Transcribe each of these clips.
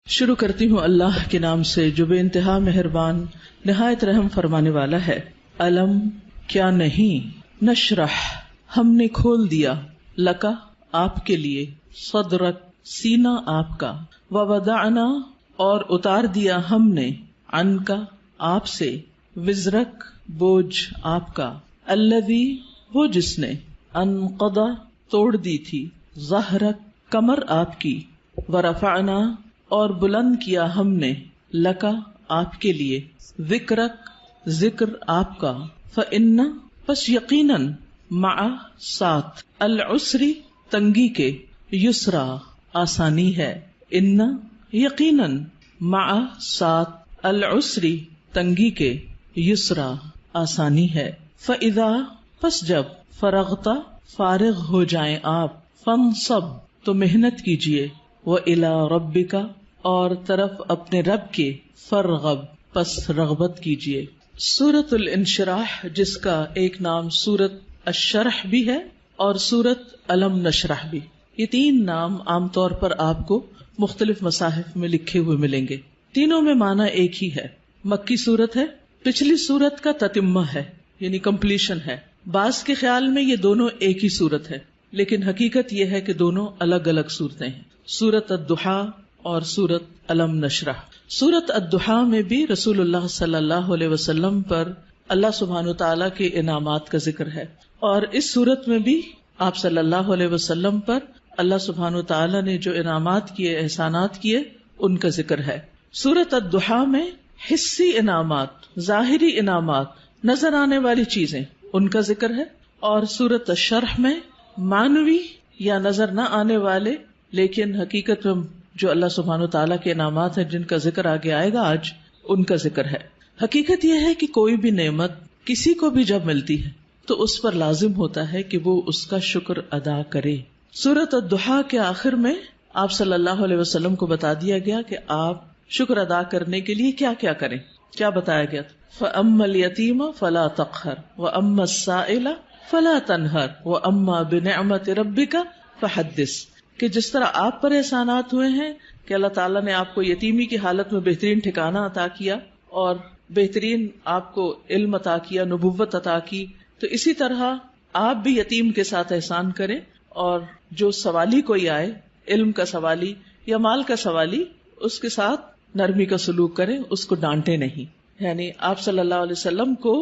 شروع کرتی ہوں اللہ کے نام سے جو بے انتہا مہربان نہایت رحم فرمانے والا ہے۔ علم کیا نہیں، نشرح ہم نے کھول دیا، لکا آپ کے لیے، صدرک سینہ آپ کا، ووضعنا اور اتار دیا ہم نے، عنکا آپ سے، وزرک بوجھ آپ کا، الذی وہ جس نے، انقضا توڑ دی تھی، ظہرک کمر آپ کی، ورفعنا اور بلند کیا ہم نے، لکا آپ کے لیے، ذکرک ذکر آپ کا، فإن پس یقیناً، مع ساتھ، العسری تنگی کے، یسرا آسانی ہے، ان یقیناً، مع ساتھ، العسری تنگی کے، یسرا آسانی ہے، فإذا پس جب، فرغتا فارغ ہو جائیں آپ، فانصب تو محنت کیجئے، وإلی ربک اور طرف اپنے رب کے، فرغب پس رغبت کیجئے۔ سورۃ الانشراح، جس کا ایک نام سورۃ الشرح بھی ہے اور سورۃ الم نشرح بھی، یہ تین نام عام طور پر آپ کو مختلف مصاحف میں لکھے ہوئے ملیں گے۔ تینوں میں معنی ایک ہی ہے، مکی سورت ہے، پچھلی سورت کا تتمہ ہے یعنی کمپلیشن ہے۔ بعض کے خیال میں یہ دونوں ایک ہی سورت ہے، لیکن حقیقت یہ ہے کہ دونوں الگ الگ صورتیں ہیں، سورۃ الضحیٰ اور سورۃ الم نشرح۔ سورۃ الضحیٰ میں بھی رسول اللہ صلی اللہ علیہ وسلم پر اللہ سبحانہ تعالیٰ کے انعامات کا ذکر ہے، اور اس سورت میں بھی آپ صلی اللہ علیہ وسلم پر اللہ سبحانہ تعالیٰ نے جو انعامات کیے، احسانات کیے، ان کا ذکر ہے۔ سورۃ الضحیٰ میں حسی انعامات، ظاہری انعامات، نظر آنے والی چیزیں، ان کا ذکر ہے، اور سورۃ الشرح میں معنوی یا نظر نہ آنے والے لیکن حقیقت میں جو اللہ سبحانہ تعالیٰ کے انعامات ہیں، جن کا ذکر آگے آئے گا آج، ان کا ذکر ہے۔ حقیقت یہ ہے کہ کوئی بھی نعمت کسی کو بھی جب ملتی ہے تو اس پر لازم ہوتا ہے کہ وہ اس کا شکر ادا کرے۔ سورۃ الضحیٰ کے آخر میں آپ صلی اللہ علیہ وسلم کو بتا دیا گیا کہ آپ شکر ادا کرنے کے لیے کیا کیا کریں۔ کیا بتایا گیا؟ فَأَمَّا الْيَتِيمَ فَلَا تَقْهَرْ وَأَمَّا السَّائِلَ فَلَا تَنْهَرْ وَأَمَّا بِنِعْمَةِ رَبِّكَ فَحَدِّثْ، کہ جس طرح آپ پر احسانات ہوئے ہیں کہ اللہ تعالیٰ نے آپ کو یتیمی کی حالت میں بہترین ٹھکانہ عطا کیا اور بہترین آپ کو علم عطا کیا، نبوت عطا کی، تو اسی طرح آپ بھی یتیم کے ساتھ احسان کریں، اور جو سوالی کوئی آئے، علم کا سوالی یا مال کا سوالی، اس کے ساتھ نرمی کا سلوک کریں، اس کو ڈانٹے نہیں۔ یعنی آپ صلی اللہ علیہ وسلم کو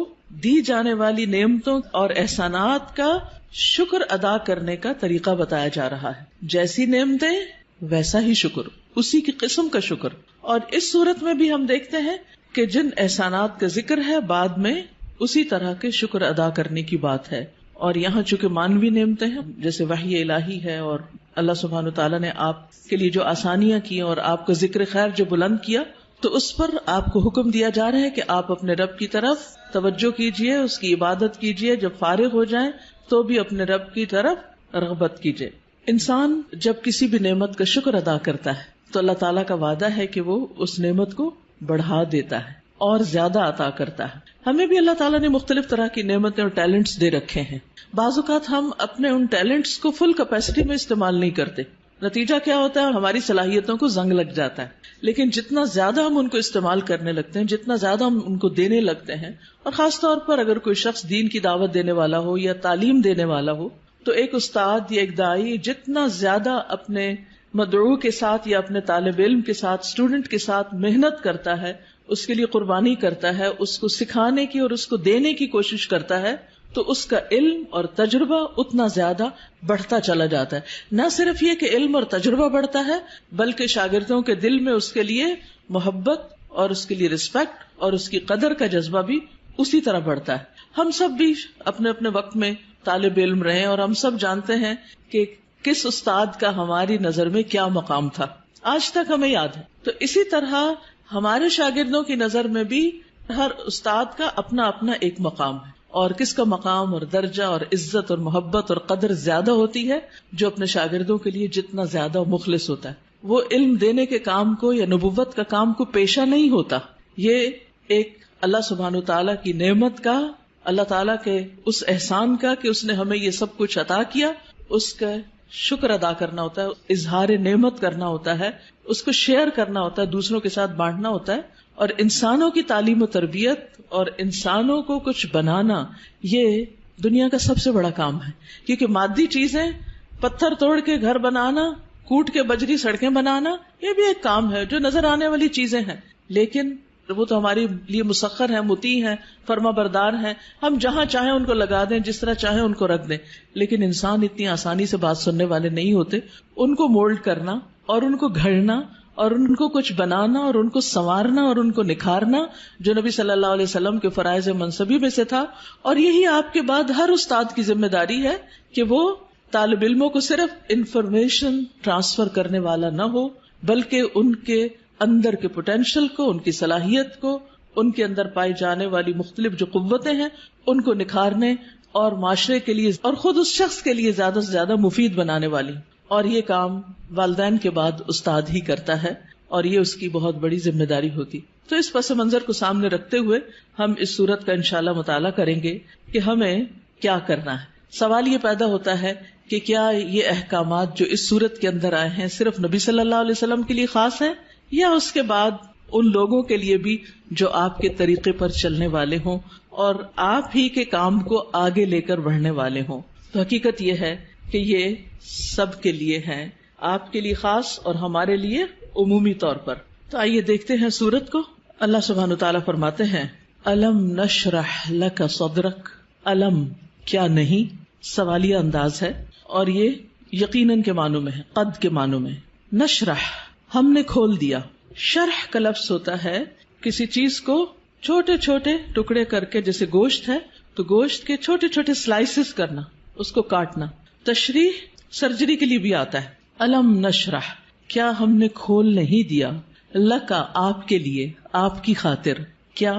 دی جانے والی نعمتوں اور احسانات کا شکر ادا کرنے کا طریقہ بتایا جا رہا ہے، جیسی نعمتیں ویسا ہی شکر، اسی کی قسم کا شکر۔ اور اس صورت میں بھی ہم دیکھتے ہیں کہ جن احسانات کا ذکر ہے بعد میں اسی طرح کے شکر ادا کرنے کی بات ہے، اور یہاں چونکہ مانوی نعمتیں ہیں جیسے وحی الہی ہے، اور اللہ سبحانہ تعالیٰ نے آپ کے لیے جو آسانیاں کی اور آپ کا ذکر خیر جو بلند کیا، تو اس پر آپ کو حکم دیا جا رہا ہے کہ آپ اپنے رب کی طرف توجہ کیجئے، اس کی عبادت کیجئے، جب فارغ ہو جائیں تو بھی اپنے رب کی طرف رغبت کیجئے۔ انسان جب کسی بھی نعمت کا شکر ادا کرتا ہے تو اللہ تعالیٰ کا وعدہ ہے کہ وہ اس نعمت کو بڑھا دیتا ہے اور زیادہ عطا کرتا ہے۔ ہمیں بھی اللہ تعالیٰ نے مختلف طرح کی نعمتیں اور ٹیلنٹس دے رکھے ہیں، بعض اوقات ہم اپنے ان ٹیلنٹس کو فل کیپیسٹی میں استعمال نہیں کرتے، نتیجہ کیا ہوتا ہے؟ ہماری صلاحیتوں کو زنگ لگ جاتا ہے۔ لیکن جتنا زیادہ ہم ان کو استعمال کرنے لگتے ہیں، جتنا زیادہ ہم ان کو دینے لگتے ہیں، اور خاص طور پر اگر کوئی شخص دین کی دعوت دینے والا ہو یا تعلیم دینے والا ہو، تو ایک استاد یا ایک داعی جتنا زیادہ اپنے مدعو کے ساتھ یا اپنے طالب علم کے ساتھ، اسٹوڈنٹ کے ساتھ محنت کرتا ہے، اس کے لیے قربانی کرتا ہے، اس کو سکھانے کی اور اس کو دینے کی کوشش کرتا ہے، تو اس کا علم اور تجربہ اتنا زیادہ بڑھتا چلا جاتا ہے۔ نہ صرف یہ کہ علم اور تجربہ بڑھتا ہے، بلکہ شاگردوں کے دل میں اس کے لیے محبت اور اس کے لیے رسپیکٹ اور اس کی قدر کا جذبہ بھی اسی طرح بڑھتا ہے۔ ہم سب بھی اپنے اپنے وقت میں طالب علم رہے اور ہم سب جانتے ہیں کہ کس استاد کا ہماری نظر میں کیا مقام تھا، آج تک ہمیں یاد ہے۔ تو اسی طرح ہمارے شاگردوں کی نظر میں بھی ہر استاد کا اپنا اپنا ایک مقام ہے، اور کس کا مقام اور درجہ اور عزت اور محبت اور قدر زیادہ ہوتی ہے؟ جو اپنے شاگردوں کے لیے جتنا زیادہ مخلص ہوتا ہے، وہ علم دینے کے کام کو یا نبوت کا کام کو پیشہ نہیں ہوتا۔ یہ ایک اللہ سبحانہ تعالیٰ کی نعمت کا، اللہ تعالیٰ کے اس احسان کا کہ اس نے ہمیں یہ سب کچھ عطا کیا، اس کا شکر ادا کرنا ہوتا ہے، اظہار نعمت کرنا ہوتا ہے، اس کو شیئر کرنا ہوتا ہے، دوسروں کے ساتھ بانٹنا ہوتا ہے. اور انسانوں کی تعلیم و تربیت اور انسانوں کو کچھ بنانا یہ دنیا کا سب سے بڑا کام ہے. کیونکہ مادی چیزیں، پتھر توڑ کے گھر بنانا، کوٹ کے بجری سڑکیں بنانا، یہ بھی ایک کام ہے جو نظر آنے والی چیزیں ہیں، لیکن وہ تو ہمارے لیے مسخر ہیں، مطیع ہیں، فرما بردار ہیں. ہم جہاں چاہیں ان کو لگا دیں، جس طرح چاہیں ان کو رکھ دیں. لیکن انسان اتنی آسانی سے بات سننے والے نہیں ہوتے. ان کو مولڈ کرنا اور ان کو گھڑنا اور ان کو کچھ بنانا اور ان کو سنوارنا اور ان کو نکھارنا جو نبی صلی اللہ علیہ وسلم کے فرائض منصبی میں سے تھا. اور یہی آپ کے بعد ہر استاد کی ذمہ داری ہے کہ وہ طالب علموں کو صرف انفارمیشن ٹرانسفر کرنے والا نہ ہو، بلکہ ان کے اندر کے پوٹینشل کو، ان کی صلاحیت کو، ان کے اندر پائی جانے والی مختلف جو قوتیں ہیں ان کو نکھارنے اور معاشرے کے لیے اور خود اس شخص کے لیے زیادہ سے زیادہ مفید بنانے والی. اور یہ کام والدین کے بعد استاد ہی کرتا ہے اور یہ اس کی بہت بڑی ذمہ داری ہوتی. تو اس پس منظر کو سامنے رکھتے ہوئے ہم اس صورت کا انشاءاللہ مطالعہ کریں گے کہ ہمیں کیا کرنا ہے. سوال یہ پیدا ہوتا ہے کہ کیا یہ احکامات جو اس صورت کے اندر آئے ہیں صرف نبی صلی اللہ علیہ وسلم کے لیے خاص ہیں یا اس کے بعد ان لوگوں کے لیے بھی جو آپ کے طریقے پر چلنے والے ہوں اور آپ ہی کے کام کو آگے لے کر بڑھنے والے ہوں. تو حقیقت یہ ہے کہ یہ سب کے لیے ہیں، آپ کے لیے خاص اور ہمارے لیے عمومی طور پر. تو آئیے دیکھتے ہیں سورت کو. اللہ سبحانہ وتعالیٰ فرماتے ہیں الم نشرح لک صدرک. الم کیا نہیں، سوالیہ انداز ہے اور یہ یقیناً کے معنوں میں ہے، قد کے معنوں میں. نشرح ہم نے کھول دیا. شرح کا لفظ ہوتا ہے کسی چیز کو چھوٹے چھوٹے ٹکڑے کر کے، جیسے گوشت ہے تو گوشت کے چھوٹے چھوٹے سلائسز کرنا، اس کو کاٹنا. تشریح سرجری کے لیے بھی آتا ہے. الم نشرح کیا ہم نے کھول نہیں دیا، لکا آپ کے لیے، آپ کی خاطر، کیا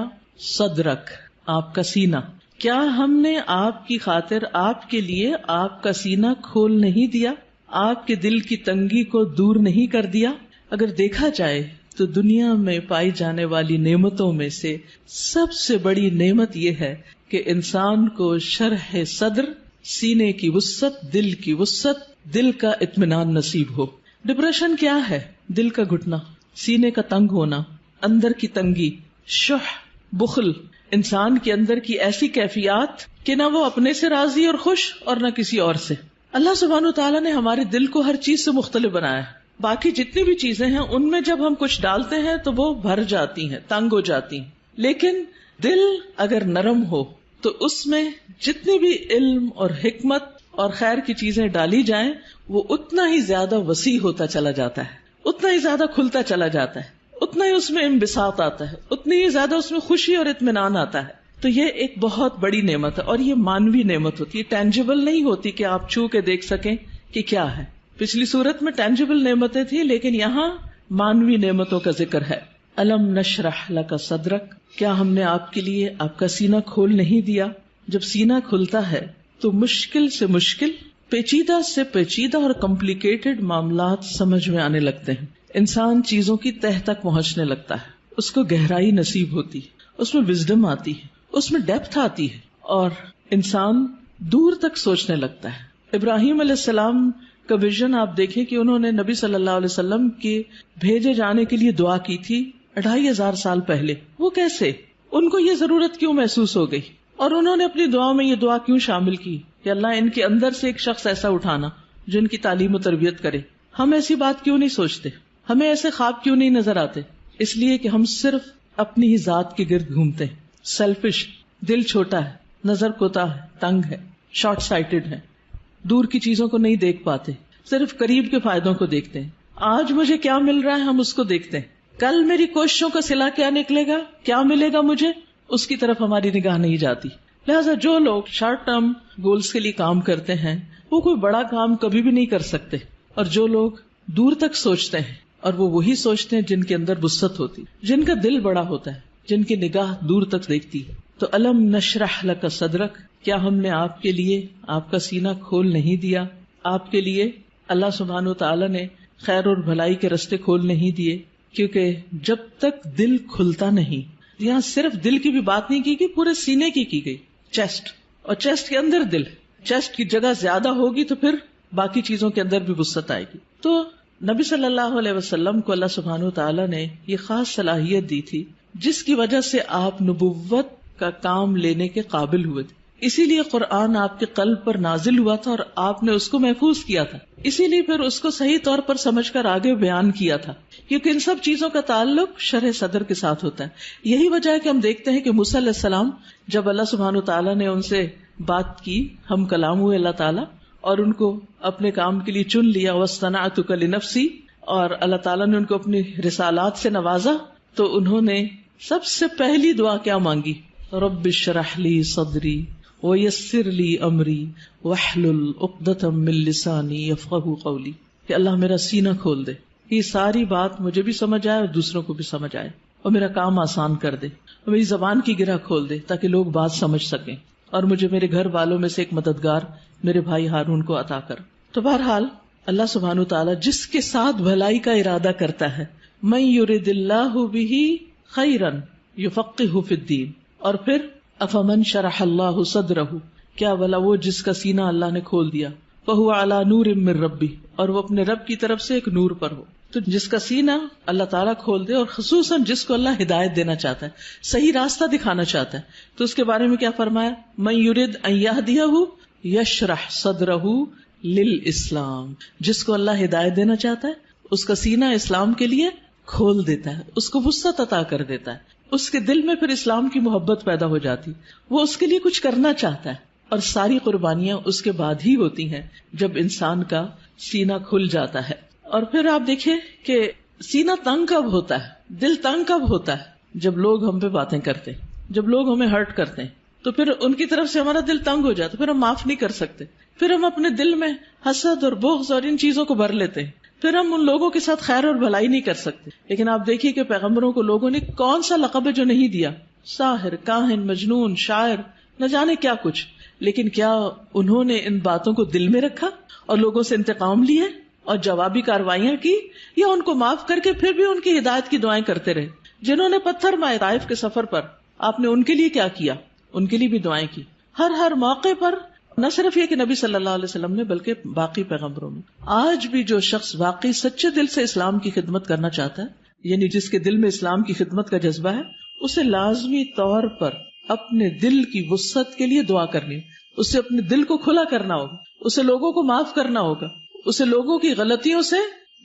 صدرک آپ کا سینہ. کیا ہم نے آپ کی خاطر، آپ کے لیے آپ کا سینہ کھول نہیں دیا، آپ کے دل کی تنگی کو دور نہیں کر دیا. اگر دیکھا جائے تو دنیا میں پائی جانے والی نعمتوں میں سے سب سے بڑی نعمت یہ ہے کہ انسان کو شرح صدر، سینے کی وسعت، دل کی وسعت، دل کا اطمینان نصیب ہو. ڈپریشن کیا ہے؟ دل کا گھٹنا، سینے کا تنگ ہونا، اندر کی تنگی، شح، بخل، انسان کے اندر کی ایسی کیفیات کہ نہ وہ اپنے سے راضی اور خوش اور نہ کسی اور سے. اللہ سبحانہ وتعالیٰ نے ہمارے دل کو ہر چیز سے مختلف بنایا ہے. باقی جتنی بھی چیزیں ہیں ان میں جب ہم کچھ ڈالتے ہیں تو وہ بھر جاتی ہیں، تنگ ہو جاتی ہیں. لیکن دل اگر نرم ہو تو اس میں جتنی بھی علم اور حکمت اور خیر کی چیزیں ڈالی جائیں وہ اتنا ہی زیادہ وسیع ہوتا چلا جاتا ہے، اتنا ہی زیادہ کھلتا چلا جاتا ہے، اتنا ہی اس میں انبساط آتا ہے، اتنی ہی زیادہ اس میں خوشی اور اطمینان آتا ہے. تو یہ ایک بہت بڑی نعمت ہے اور یہ مانوی نعمت ہوتی ہے، ٹینجیبل نہیں ہوتی کہ آپ چھو کے دیکھ سکیں کہ کیا ہے. پچھلی صورت میں ٹینجیبل نعمتیں تھی لیکن یہاں مانوی نعمتوں کا ذکر ہے. الم نشرح لک صدرک کیا ہم نے آپ کے لیے آپ کا سینہ کھول نہیں دیا. جب سینہ کھلتا ہے تو مشکل سے مشکل، پیچیدہ سے پیچیدہ اور کمپلیکیٹڈ معاملات سمجھ میں آنے لگتے ہیں. انسان چیزوں کی تہ تک پہنچنے لگتا ہے، اس کو گہرائی نصیب ہوتی ہے، اس میں وزڈم آتی ہے، اس میں ڈیپتھ آتی ہے اور انسان دور تک سوچنے لگتا ہے. ابراہیم علیہ السلام کا ویژن آپ دیکھیں کہ انہوں نے نبی صلی اللہ علیہ وسلم کے بھیجے جانے کے لیے دعا کی تھی 2500 سال پہلے. وہ کیسے، ان کو یہ ضرورت کیوں محسوس ہو گئی اور انہوں نے اپنی دعا میں یہ دعا کیوں شامل کی کہ اللہ ان کے اندر سے ایک شخص ایسا اٹھانا جو ان کی تعلیم و تربیت کرے. ہم ایسی بات کیوں نہیں سوچتے، ہمیں ایسے خواب کیوں نہیں نظر آتے؟ اس لیے کہ ہم صرف اپنی ہی ذات کے گرد گھومتے ہیں. سیلفش، دل چھوٹا ہے، نظر کوتا ہے، تنگ ہے، شارٹ سائٹڈ ہے، دور کی چیزوں کو نہیں دیکھ پاتے، صرف قریب کے فائدوں کو دیکھتے ہیں. آج مجھے کیا مل رہا ہے ہم اس کو دیکھتے ہیں، کل میری کوششوں کا صلہ کیا نکلے گا، کیا ملے گا مجھے، اس کی طرف ہماری نگاہ نہیں جاتی. لہٰذا جو لوگ شارٹ ٹرم گولز کے لیے کام کرتے ہیں وہ کوئی بڑا کام کبھی بھی نہیں کر سکتے، اور جو لوگ دور تک سوچتے ہیں اور وہ وہی سوچتے ہیں جن کے اندر وسعت ہوتی، جن کا دل بڑا ہوتا ہے، جن کی نگاہ دور تک دیکھتی ہے. تو الم نشرح لک صدرک کیا ہم نے آپ کے لیے آپ کا سینہ کھول نہیں دیا. آپ کے لیے اللہ سبحانہ وتعالی نے خیر اور بھلائی کے رستے کھول نہیں دیے، کیونکہ جب تک دل کھلتا نہیں، یہاں صرف دل کی بھی بات نہیں کی گئی، پورے سینے کی گئی، چیسٹ، اور چیسٹ کے اندر دل. چیسٹ کی جگہ زیادہ ہوگی تو پھر باقی چیزوں کے اندر بھی وسعت آئے گی. تو نبی صلی اللہ علیہ وسلم کو اللہ سبحانہ وتعالی نے یہ خاص صلاحیت دی تھی جس کی وجہ سے آپ نبوت کا کام لینے کے قابل ہوئے تھے. اسی لیے قرآن آپ کے قلب پر نازل ہوا تھا اور آپ نے اس کو محفوظ کیا تھا. اسی لیے پھر اس کو صحیح طور پر سمجھ کر آگے بیان کیا تھا، کیونکہ ان سب چیزوں کا تعلق شرح صدر کے ساتھ ہوتا ہے. یہی وجہ ہے کہ ہم دیکھتے ہیں کہ موسیٰ علیہ السلام جب اللہ سبحانہ تعالیٰ نے ان سے بات کی، ہم کلام ہوئے اللہ تعالیٰ، اور ان کو اپنے کام کے لیے چن لیا، وَاصْطَنَعْتُكَ لِنَفْسِي، اور اللہ تعالیٰ نے ان کو اپنی رسالات سے نوازا، تو انہوں نے سب سے پہلی دعا کیا مانگی؟ رب اشرح لی صدری ویسر لی امری واحلل عقدۃ من لسانی یفقہوا قولی، کہ اللہ میرا سینہ کھول دے، یہ ساری بات مجھے بھی سمجھ آئے اور دوسروں کو بھی سمجھ آئے، اور میرا کام آسان کر دے، اور میری زبان کی گرہ کھول دے تاکہ لوگ بات سمجھ سکیں، اور مجھے میرے گھر والوں میں سے ایک مددگار میرے بھائی ہارون کو عطا کر. تو بہرحال اللہ سبحانہ تعالیٰ جس کے ساتھ بھلائی کا ارادہ کرتا ہے، من یرد اللہ بہ خیرا یفقہہ فی الدین، اور پھر افمن شرح اللہ صدرہ، کیا بھلا وہ جس کا سینہ اللہ نے کھول دیا، فہو علی نور من ربہ، اور وہ اپنے رب کی طرف سے ایک نور پر ہو. تو جس کا سینہ اللہ تعالیٰ کھول دے، اور خصوصاً جس کو اللہ ہدایت دینا چاہتا ہے، صحیح راستہ دکھانا چاہتا ہے، تو اس کے بارے میں کیا فرمایا؟ من یرد ان یہدیہ یشرح صدرہ للاسلام، جس کو اللہ ہدایت دینا چاہتا ہے اس کا سینہ اسلام کے لیے کھول دیتا ہے، اس کو وسعت عطا کر دیتا ہے، اس کے دل میں پھر اسلام کی محبت پیدا ہو جاتی، وہ اس کے لیے کچھ کرنا چاہتا ہے. اور ساری قربانیاں اس کے بعد ہی ہوتی ہیں جب انسان کا سینہ کھل جاتا ہے. اور پھر آپ دیکھیں کہ سینہ تنگ کب ہوتا ہے، دل تنگ کب ہوتا ہے؟ جب لوگ ہم پہ باتیں کرتے ہیں، جب لوگ ہمیں ہرٹ کرتے ہیں، تو پھر ان کی طرف سے ہمارا دل تنگ ہو جاتا ہے، پھر ہم معاف نہیں کر سکتے، پھر ہم اپنے دل میں حسد اور بغض اور ان چیزوں کو بھر لیتے ہیں، پھر ہم ان لوگوں کے ساتھ خیر اور بھلائی نہیں کر سکتے. لیکن آپ دیکھیے کہ پیغمبروں کو لوگوں نے کون سا لقب ہے جو نہیں دیا، ساحر، کاہن، مجنون، شاعر، نہ جانے کیا کچھ. لیکن کیا انہوں نے ان باتوں کو دل میں رکھا اور لوگوں سے انتقام لیے اور جوابی کارروائیاں کی، یا ان کو معاف کر کے پھر بھی ان کی ہدایت کی دعائیں کرتے رہے؟ جنہوں نے پتھر مارے طائف کے سفر پر، آپ نے ان کے لیے کیا کیا؟ ان کے لیے بھی دعائیں کی. ہر موقع پر نہ صرف یہ کہ نبی صلی اللہ علیہ وسلم نے، بلکہ باقی پیغمبروں میں. آج بھی جو شخص واقعی سچے دل سے اسلام کی خدمت کرنا چاہتا ہے، یعنی جس کے دل میں اسلام کی خدمت کا جذبہ ہے، اسے لازمی طور پر اپنے دل کی وسعت کے لیے دعا کرنی، اسے اپنے دل کو کھلا کرنا ہوگا، اسے لوگوں کو معاف کرنا ہوگا، اسے لوگوں کی غلطیوں سے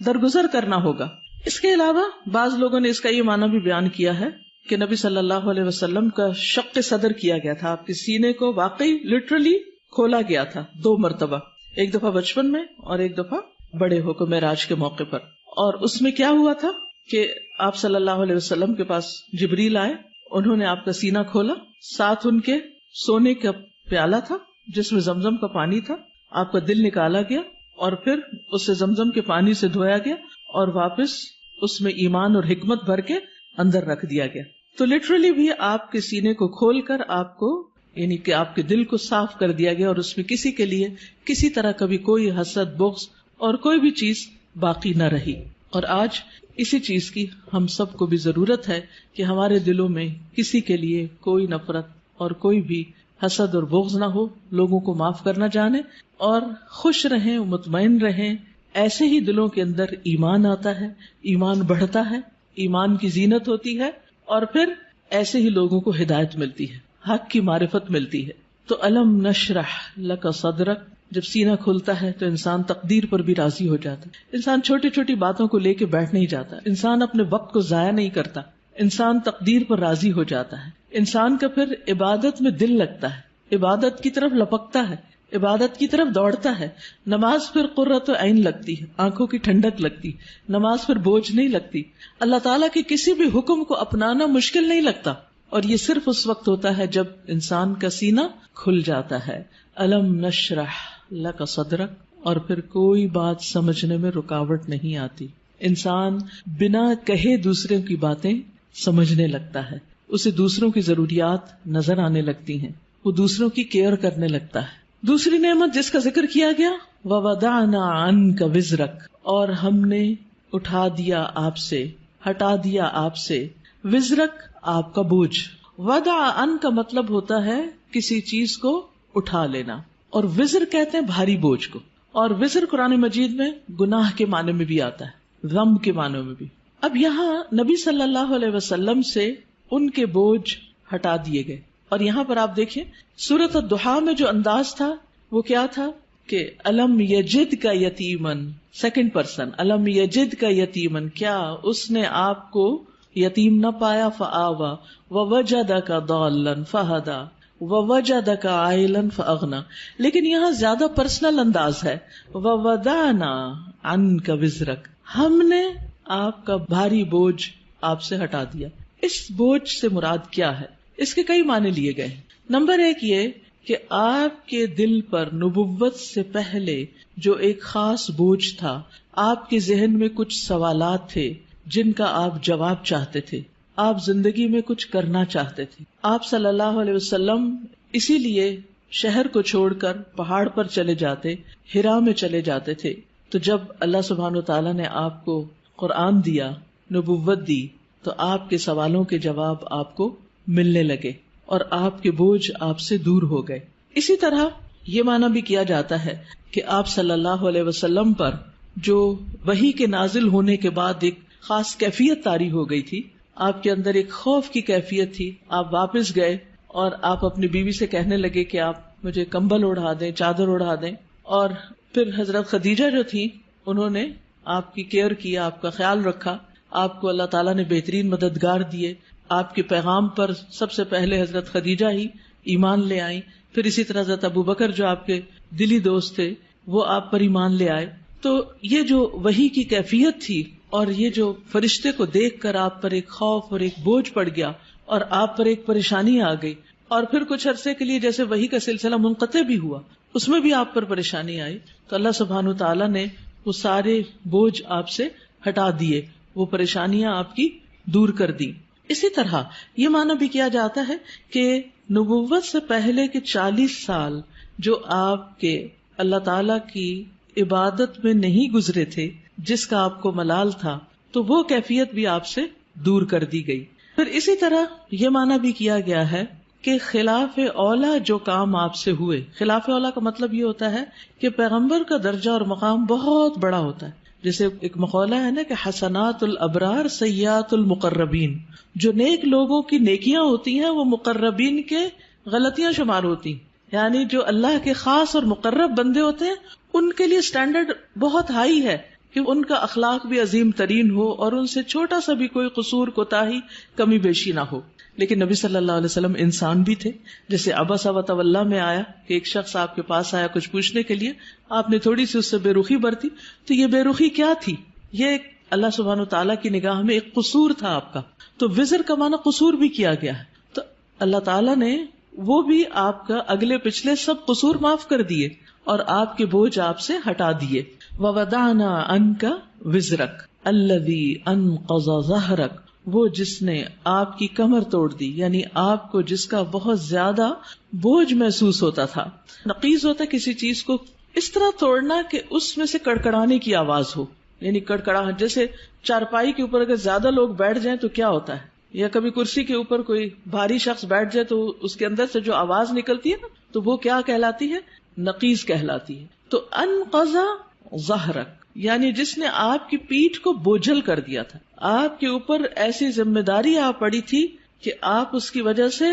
درگزر کرنا ہوگا. اس کے علاوہ بعض لوگوں نے اس کا یہ معنی بھی بیان کیا ہے کہ نبی صلی اللہ علیہ وسلم کا شق صدر کیا گیا تھا، آپ کے سینے کو واقعی لٹرلی کھولا گیا تھا 2 مرتبہ، ایک دفعہ بچپن میں اور ایک دفعہ بڑے ہو کر معراج کے موقع پر. اور اس میں کیا ہوا تھا کہ آپ صلی اللہ علیہ وسلم کے پاس جبریل آئے، انہوں نے آپ کا سینہ کھولا، ساتھ ان کے سونے کا پیالہ تھا جس میں زمزم کا پانی تھا، آپ کا دل نکالا گیا اور پھر اسے زمزم کے پانی سے دھویا گیا اور واپس اس میں ایمان اور حکمت بھر کے اندر رکھ دیا گیا. تو لٹرلی بھی آپ کے سینے کو کھول کر آپ کو، یعنی کہ آپ کے دل کو صاف کر دیا گیا، اور اس میں کسی کے لیے کسی طرح کبھی کوئی حسد، بغض اور کوئی بھی چیز باقی نہ رہی. اور آج اسی چیز کی ہم سب کو بھی ضرورت ہے کہ ہمارے دلوں میں کسی کے لیے کوئی نفرت اور کوئی بھی حسد اور بغض نہ ہو، لوگوں کو معاف کرنا جانے اور خوش رہیں، مطمئن رہیں. ایسے ہی دلوں کے اندر ایمان آتا ہے، ایمان بڑھتا ہے، ایمان کی زینت ہوتی ہے، اور پھر ایسے ہی لوگوں کو ہدایت ملتی ہے، حق کی معرفت ملتی ہے. تو الم نشرح لک صدرک، جب سینہ کھلتا ہے تو انسان تقدیر پر بھی راضی ہو جاتا ہے. انسان چھوٹی چھوٹی باتوں کو لے کے بیٹھ نہیں جاتا، انسان اپنے وقت کو ضائع نہیں کرتا، انسان تقدیر پر راضی ہو جاتا ہے. انسان کا پھر عبادت میں دل لگتا ہے، عبادت کی طرف لپکتا ہے، عبادت کی طرف دوڑتا ہے. نماز پھر قرۃ عین لگتی ہے، آنکھوں کی ٹھنڈک لگتی، نماز پھر بوجھ نہیں لگتی. اللہ تعالیٰ کے کسی بھی حکم کو اپنانا مشکل نہیں لگتا، اور یہ صرف اس وقت ہوتا ہے جب انسان کا سینہ کھل جاتا ہے. الم نشرح لک صدرک، اور پھر کوئی بات سمجھنے میں رکاوٹ نہیں آتی. انسان بنا کہے دوسروں کی باتیں سمجھنے لگتا ہے، اسے دوسروں کی ضروریات نظر آنے لگتی ہیں، وہ دوسروں کی کیئر کرنے لگتا ہے. دوسری نعمت جس کا ذکر کیا گیا، وَوَضَعْنَا عَنْكَ وِزْرَكَ، اور ہم نے اٹھا دیا آپ سے، ہٹا دیا آپ سے، وزرک آپ کا بوجھ. وضع عن کا مطلب ہوتا ہے کسی چیز کو اٹھا لینا، اور وزر کہتے ہیں بھاری بوجھ کو. اور وزر قرآن مجید میں گناہ کے معنی میں بھی آتا ہے، ذنب کے معنی میں بھی. اب یہاں نبی صلی اللہ علیہ وسلم سے ان کے بوجھ ہٹا دیے گئے. اور یہاں پر آپ دیکھیں سورۃ الضحیٰ میں جو انداز تھا وہ کیا تھا کہ الم یجد کا یتیمن، سیکنڈ پرسن، الم یجد کا یتیمن، کیا اس نے آپ کو یتیم نہ پایا، فآوا ووجدک ضالا فہدی ووجدک عائلا فاغنی. لیکن یہاں زیادہ پرسنل انداز ہے، ووضعنا عنک وزرک، ہم نے آپ کا بھاری بوجھ آپ سے ہٹا دیا. اس بوجھ سے مراد کیا ہے؟ اس کے کئی معنی لیے گئے. نمبر ایک یہ کہ آپ کے دل پر نبوت سے پہلے جو ایک خاص بوجھ تھا، آپ کے ذہن میں کچھ سوالات تھے جن کا آپ جواب چاہتے تھے، آپ زندگی میں کچھ کرنا چاہتے تھے. آپ صلی اللہ علیہ وسلم اسی لیے شہر کو چھوڑ کر پہاڑ پر چلے جاتے، ہرا میں چلے جاتے تھے. تو جب اللہ سبحانہ وتعالیٰ نے آپ کو قرآن دیا، نبوت دی، تو آپ کے سوالوں کے جواب آپ کو ملنے لگے اور آپ کے بوجھ آپ سے دور ہو گئے. اسی طرح یہ معنی بھی کیا جاتا ہے کہ آپ صلی اللہ علیہ وسلم پر جو وحی کے نازل ہونے کے بعد ایک خاص کیفیت طاری ہو گئی تھی، آپ کے اندر ایک خوف کی کیفیت تھی. آپ واپس گئے اور آپ اپنی بیوی سے کہنے لگے کہ آپ مجھے کمبل اڑا دیں، چادر اڑا دیں. اور پھر حضرت خدیجہ جو تھی انہوں نے آپ کی کیئر کی، آپ کا خیال رکھا. آپ کو اللہ تعالیٰ نے بہترین مددگار دیے. آپ کے پیغام پر سب سے پہلے حضرت خدیجہ ہی ایمان لے آئیں. پھر اسی طرح حضرت ابو بکر جو آپ کے دلی دوست تھے وہ آپ پر ایمان لے آئے. تو یہ جو وحی کی کیفیت تھی اور یہ جو فرشتے کو دیکھ کر آپ پر ایک خوف اور ایک بوجھ پڑ گیا اور آپ پر ایک پریشانی آ گئی، اور پھر کچھ عرصے کے لیے جیسے وحی کا سلسلہ منقطع بھی ہوا، اس میں بھی آپ پر پریشانی آئی، تو اللہ سبحانہ تعالیٰ نے وہ سارے بوجھ آپ سے ہٹا دیے، وہ پریشانیاں آپ کی دور کر دی. اسی طرح یہ معنی بھی کیا جاتا ہے کہ نبوت سے پہلے کے 40 سال جو آپ کے اللہ تعالیٰ کی عبادت میں نہیں گزرے تھے، جس کا آپ کو ملال تھا، تو وہ کیفیت بھی آپ سے دور کر دی گئی. پھر اسی طرح یہ معنی بھی کیا گیا ہے کہ خلاف اولا جو کام آپ سے ہوئے، خلاف اولا کا مطلب یہ ہوتا ہے کہ پیغمبر کا درجہ اور مقام بہت بڑا ہوتا ہے. جیسے ایک مقولہ ہے نا کہ حسنات الابرار سیئات المقربین، جو نیک لوگوں کی نیکیاں ہوتی ہیں وہ مقربین کے غلطیاں شمار ہوتی ہیں. یعنی جو اللہ کے خاص اور مقرب بندے ہوتے ہیں ان کے لیے سٹینڈرڈ بہت ہائی ہے کہ ان کا اخلاق بھی عظیم ترین ہو اور ان سے چھوٹا سا بھی کوئی قصور، کوتاہی، کمی بیشی نہ ہو. لیکن نبی صلی اللہ علیہ وسلم انسان بھی تھے. جیسے عبس وتولی میں آیا کہ ایک شخص آپ کے پاس آیا کچھ پوچھنے کے لیے، آپ نے تھوڑی سی اس سے بے رخی برتی. تو یہ بے رخی کیا تھی؟ یہ ایک اللہ سبحانہ تعالیٰ کی نگاہ میں ایک قصور تھا آپ کا. تو وزر کا معنی قصور بھی کیا گیا ہے. تو اللہ تعالیٰ نے وہ بھی آپ کا اگلے پچھلے سب قصور معاف کر دیے اور آپ کے بوجھ آپ سے ہٹا دیے. وَوَضَعْنَا عَنْكَ وِزْرَكَ الَّذِي أَنْقَضَ ظَهْرَكَ، وہ جس نے آپ کی کمر توڑ دی، یعنی آپ کو جس کا بہت زیادہ بوجھ محسوس ہوتا تھا. نقیض ہوتا ہے کسی چیز کو اس طرح توڑنا کہ اس میں سے کڑکڑانے کی آواز ہو، یعنی کڑکڑاہٹ. جیسے چارپائی کے اوپر اگر زیادہ لوگ بیٹھ جائیں تو کیا ہوتا ہے، یا کبھی کرسی کے اوپر کوئی بھاری شخص بیٹھ جائے تو اس کے اندر سے جو آواز نکلتی ہے نا، تو وہ کیا کہلاتی ہے؟ نقیض کہلاتی ہے. تو انقضا ظہرک یعنی جس نے آپ کی پیٹھ کو بوجھل کر دیا تھا، آپ کے اوپر ایسی ذمہ داری آ پڑی تھی کہ آپ اس کی وجہ سے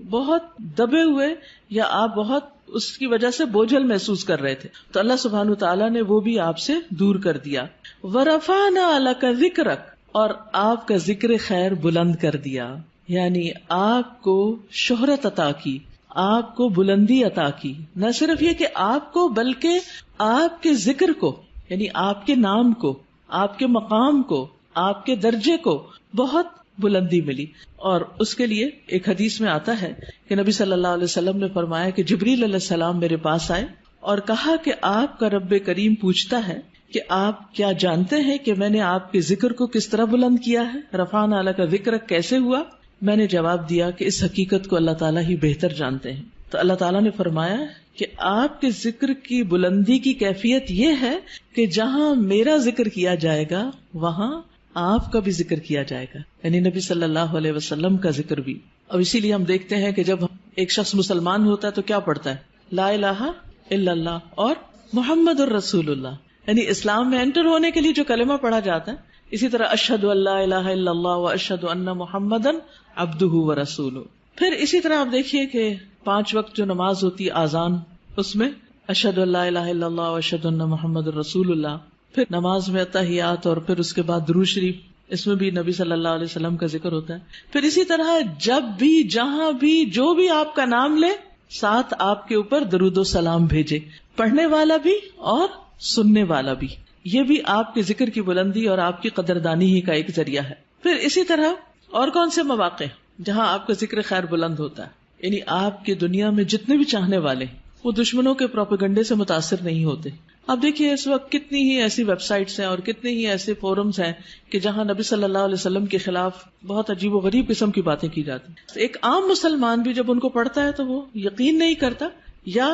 بہت دبے ہوئے یا آپ بہت اس کی وجہ سے بوجھل محسوس کر رہے تھے، تو اللہ سبحانہ تعالیٰ نے وہ بھی آپ سے دور کر دیا. وَرَفَعْنَا لَكَ ذِكْرَكَ، اور آپ کا ذکر خیر بلند کر دیا، یعنی آپ کو شہرت عطا کی، آپ کو بلندی عطا کی. نہ صرف یہ کہ آپ کو، بلکہ آپ کے ذکر کو، یعنی آپ کے نام کو، آپ کے مقام کو، آپ کے درجے کو بہت بلندی ملی. اور اس کے لیے ایک حدیث میں آتا ہے کہ نبی صلی اللہ علیہ وسلم نے فرمایا کہ جبریل علیہ السلام میرے پاس آئے اور کہا کہ آپ کا رب کریم پوچھتا ہے کہ آپ کیا جانتے ہیں کہ میں نے آپ کے ذکر کو کس طرح بلند کیا ہے؟ رفعنا لک ذکرک کیسے ہوا؟ میں نے جواب دیا کہ اس حقیقت کو اللہ تعالیٰ ہی بہتر جانتے ہیں. تو اللہ تعالیٰ نے فرمایا کہ آپ کے ذکر کی بلندی کی کیفیت یہ ہے کہ جہاں میرا ذکر کیا جائے گا وہاں آپ کا بھی ذکر کیا جائے گا، یعنی نبی صلی اللہ علیہ وسلم کا ذکر بھی. اب اسی لیے ہم دیکھتے ہیں کہ جب ایک شخص مسلمان ہوتا ہے تو کیا پڑھتا ہے؟ لا الہ الا اللہ اور محمد الرسول اللہ، یعنی اسلام میں انٹر ہونے کے لیے جو کلمہ پڑھا جاتا ہے. اسی طرح اشہد ان لا الہ الا اللہ و اشہد ان محمدن عبدہ و رسولہ. پھر اسی طرح آپ دیکھیے کہ 5 وقت جو نماز ہوتی ہے آذان، اس میں اشہد ان لا الہ الا اللہ و اشہد ان محمد الرسول اللہ. پھر نماز میں تحیات اور پھر اس کے بعد درود شریف، اس میں بھی نبی صلی اللہ علیہ وسلم کا ذکر ہوتا ہے. پھر اسی طرح جب بھی جہاں بھی جو بھی آپ کا نام لے ساتھ آپ کے اوپر درود و سلام بھیجے، پڑھنے والا بھی اور سننے والا بھی. یہ بھی آپ کے ذکر کی بلندی اور آپ کی قدردانی ہی کا ایک ذریعہ ہے. پھر اسی طرح اور کون سے مواقع جہاں آپ کا ذکر خیر بلند ہوتا ہے، یعنی آپ کی دنیا میں جتنے بھی چاہنے والے وہ دشمنوں کے پروپیگنڈے سے متاثر نہیں ہوتے. آپ دیکھیے اس وقت کتنی ہی ایسی ویب سائٹس ہیں اور کتنے ہی ایسے فورمز ہیں کہ جہاں نبی صلی اللہ علیہ وسلم کے خلاف بہت عجیب و غریب قسم کی باتیں کی جاتی ہیں. ایک عام مسلمان بھی جب ان کو پڑھتا ہے تو وہ یقین نہیں کرتا یا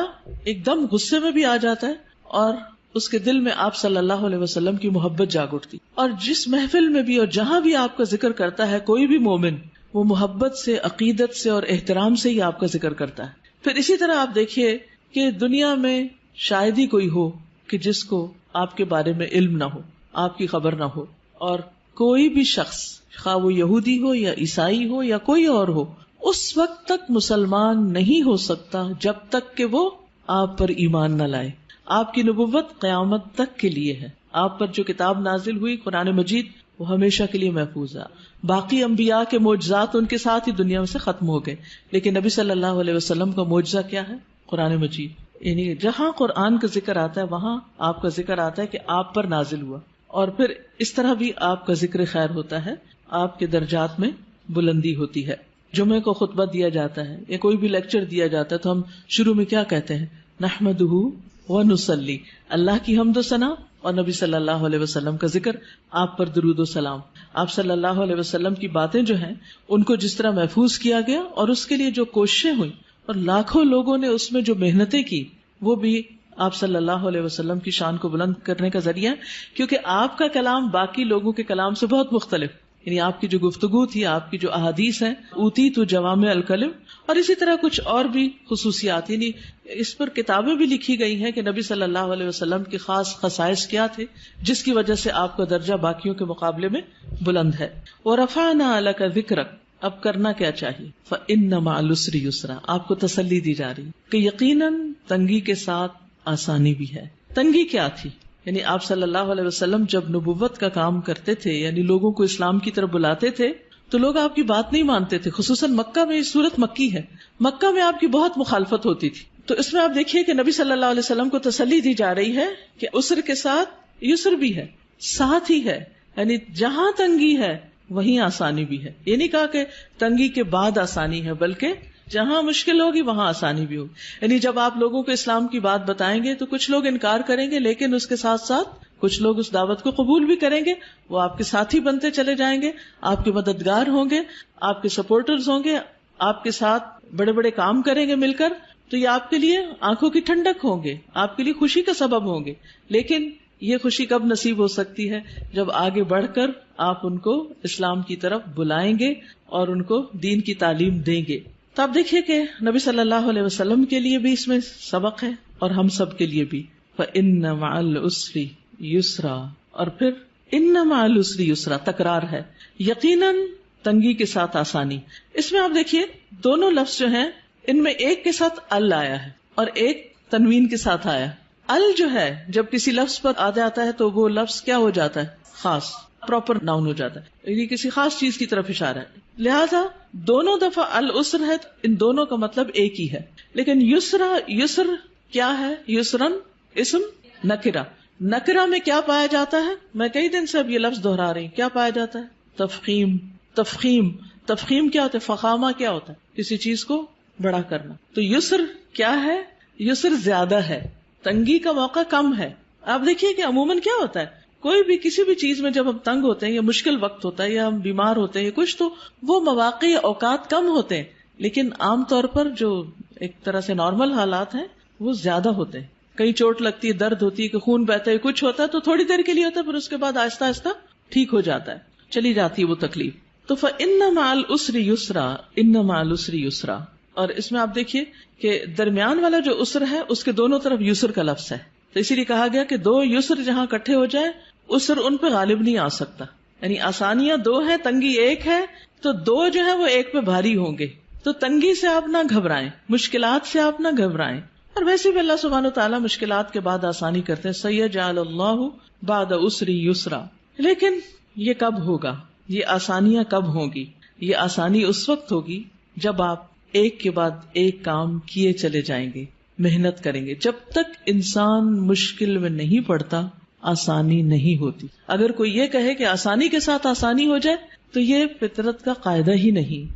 ایک دم غصے میں بھی آ جاتا ہے اور اس کے دل میں آپ صلی اللہ علیہ وسلم کی محبت جاگ اٹھتی. اور جس محفل میں بھی اور جہاں بھی آپ کا ذکر کرتا ہے کوئی بھی مومن، وہ محبت سے، عقیدت سے اور احترام سے ہی آپ کا ذکر کرتا ہے. پھر اسی طرح آپ دیکھیے کہ دنیا میں شاید ہی کوئی ہو کہ جس کو آپ کے بارے میں علم نہ ہو، آپ کی خبر نہ ہو. اور کوئی بھی شخص، خواہ وہ یہودی ہو یا عیسائی ہو یا کوئی اور ہو، اس وقت تک مسلمان نہیں ہو سکتا جب تک کہ وہ آپ پر ایمان نہ لائے. آپ کی نبوت قیامت تک کے لیے ہے. آپ پر جو کتاب نازل ہوئی قرآن مجید وہ ہمیشہ کے لیے محفوظ ہے. باقی انبیاء کے معجزات ان کے ساتھ ہی دنیا میں سے ختم ہو گئے، لیکن نبی صلی اللہ علیہ وسلم کا معجزہ کیا ہے؟ قرآن مجید. یعنی جہاں قرآن کا ذکر آتا ہے وہاں آپ کا ذکر آتا ہے کہ آپ پر نازل ہوا. اور پھر اس طرح بھی آپ کا ذکر خیر ہوتا ہے، آپ کے درجات میں بلندی ہوتی ہے. جمعے کو خطبہ دیا جاتا ہے یا کوئی بھی لیکچر دیا جاتا ہے تو ہم شروع میں کیا کہتے ہیں؟ نحمدہ ونصلی، اللہ کی حمد و ثنا اور نبی صلی اللہ علیہ وسلم کا ذکر، آپ پر درود و سلام. آپ صلی اللہ علیہ وسلم کی باتیں جو ہیں ان کو جس طرح محفوظ کیا گیا اور اس کے لیے جو کوششیں ہوئی اور لاکھوں لوگوں نے اس میں جو محنتیں کی، وہ بھی آپ صلی اللہ علیہ وسلم کی شان کو بلند کرنے کا ذریعہ ہے. کیونکہ آپ کا کلام باقی لوگوں کے کلام سے بہت مختلف، یعنی آپ کی جو گفتگو تھی، آپ کی جو احادیث ہیں، اوتی تو جوامع الکلم، اور اسی طرح کچھ اور بھی خصوصیات، یعنی اس پر کتابیں بھی لکھی گئی ہیں کہ نبی صلی اللہ علیہ وسلم کے خاص خصائص کیا تھے جس کی وجہ سے آپ کا درجہ باقیوں کے مقابلے میں بلند ہے. وَرَفَعْنَا لَكَ ذِكْرَكَ، اب کرنا کیا چاہیے؟ فَإِنَّ مَعَ الْعُسْرِ يُسْرًا، آپ کو تسلی دی جا رہی کہ یقیناً تنگی کے ساتھ آسانی بھی ہے. تنگی کیا تھی؟ یعنی آپ صلی اللہ علیہ وسلم جب نبوت کا کام کرتے تھے، یعنی لوگوں کو اسلام کی طرف بلاتے تھے، تو لوگ آپ کی بات نہیں مانتے تھے. خصوصاً مکہ میں، یہ سورت مکی ہے، مکہ میں آپ کی بہت مخالفت ہوتی تھی. تو اس میں آپ دیکھیے کہ نبی صلی اللہ علیہ وسلم کو تسلی دی جا رہی ہے کہ عسر کے ساتھ یسر بھی ہے، ساتھ ہی ہے. یعنی جہاں تنگی ہے وہیں آسانی بھی ہے. یہ نہیں کہا کہ تنگی کے بعد آسانی ہے، بلکہ جہاں مشکل ہوگی وہاں آسانی بھی ہوگی. یعنی جب آپ لوگوں کو اسلام کی بات بتائیں گے تو کچھ لوگ انکار کریں گے، لیکن اس کے ساتھ ساتھ کچھ لوگ اس دعوت کو قبول بھی کریں گے. وہ آپ کے ساتھی بنتے چلے جائیں گے، آپ کے مددگار ہوں گے، آپ کے سپورٹرز ہوں گے، آپ کے ساتھ بڑے بڑے کام کریں گے مل کر. تو یہ آپ کے لیے آنکھوں کی ٹھنڈک ہوں گے، آپ کے لیے خوشی کا سبب ہوں گے. لیکن یہ خوشی کب نصیب ہو سکتی ہے؟ جب آگے بڑھ کر آپ ان کو اسلام کی طرف بلائیں گے اور ان کو دین کی تعلیم دیں گے. تو آپ دیکھیے کہ نبی صلی اللہ علیہ وسلم کے لیے بھی اس میں سبق ہے اور ہم سب کے لیے بھی. فَإِنَّ مَعَ الْعُسْرِ یسرا، اور پھر ان مع العسر یسرا، تکرار ہے، یقیناً تنگی کے ساتھ آسانی. اس میں آپ دیکھیے دونوں لفظ جو ہیں ان میں ایک کے ساتھ ال آیا ہے اور ایک تنوین کے ساتھ آیا. ال جو ہے جب کسی لفظ پر آ جاتا ہے تو وہ لفظ کیا ہو جاتا ہے؟ خاص، پراپر ناؤن ہو جاتا ہے، یعنی کسی خاص چیز کی طرف اشارہ ہے. لہذا دونوں دفعہ العسر ہے، ان دونوں کا مطلب ایک ہی ہے. لیکن یسرا، یسر کیا ہے؟ یسرن اسم نکرہ، نکرہ میں کیا پایا جاتا ہے؟ میں کئی دن سے اب یہ لفظ دہرا رہی ہوں. کیا پایا جاتا ہے؟ تفخیم. تفخیم، تفخیم کیا ہوتا ہے؟ فخامہ کیا ہوتا ہے؟ کسی چیز کو بڑا کرنا. تو یسر کیا ہے؟ یسر زیادہ ہے، تنگی کا موقع کم ہے. آپ دیکھیے کہ عموماً کیا ہوتا ہے، کوئی بھی کسی بھی چیز میں جب ہم تنگ ہوتے ہیں یا مشکل وقت ہوتا ہے یا ہم بیمار ہوتے ہیں یا کچھ، تو وہ مواقع یا اوقات کم ہوتے ہیں، لیکن عام طور پر جو ایک طرح سے نارمل حالات ہیں وہ زیادہ ہوتے ہیں. کہیں چوٹ لگتی ہے، درد ہوتی ہے، کہ خون بہتا ہے، کچھ ہوتا ہے تو تھوڑی دیر کے لیے ہوتا ہے، پھر اس کے بعد آہستہ آہستہ ٹھیک ہو جاتا ہے، چلی جاتی ہے وہ تکلیف. تو فَإِنَّ مَعَ الْعُسْرِ يُسْرًا، إِنَّ مَعَ الْعُسْرِ يُسْرًا. اور اس میں آپ دیکھیے کہ درمیان والا جو عسر ہے اس کے دونوں طرف یسر کا لفظ ہے. تو اسی لیے کہا گیا کہ دو یسر جہاں اکٹھے ہو جائیں اسر ان پہ غالب نہیں آ سکتا. یعنی آسانیاں دو ہیں، تنگی ایک ہے، تو دو جو ہے وہ ایک پہ بھاری ہوں گے. تو تنگی سے آپ نہ گھبرائیں، مشکلات سے آپ نہ گھبرائیں. اور ویسے بھی اللہ سبحانہ وتعالیٰ مشکلات کے بعد آسانی کرتے ہیں. سیجعل اللہ بعد عسر یسرا. لیکن یہ کب ہوگا؟ یہ آسانیاں کب ہوں گی؟ یہ آسانی اس وقت ہوگی جب آپ ایک کے بعد ایک کام کیے چلے جائیں گے، محنت کریں گے. جب تک انسان مشکل میں نہیں پڑتا آسانی نہیں ہوتی. اگر کوئی یہ کہے کہ آسانی کے ساتھ آسانی ہو جائے تو یہ فطرت کا قاعدہ ہی نہیں.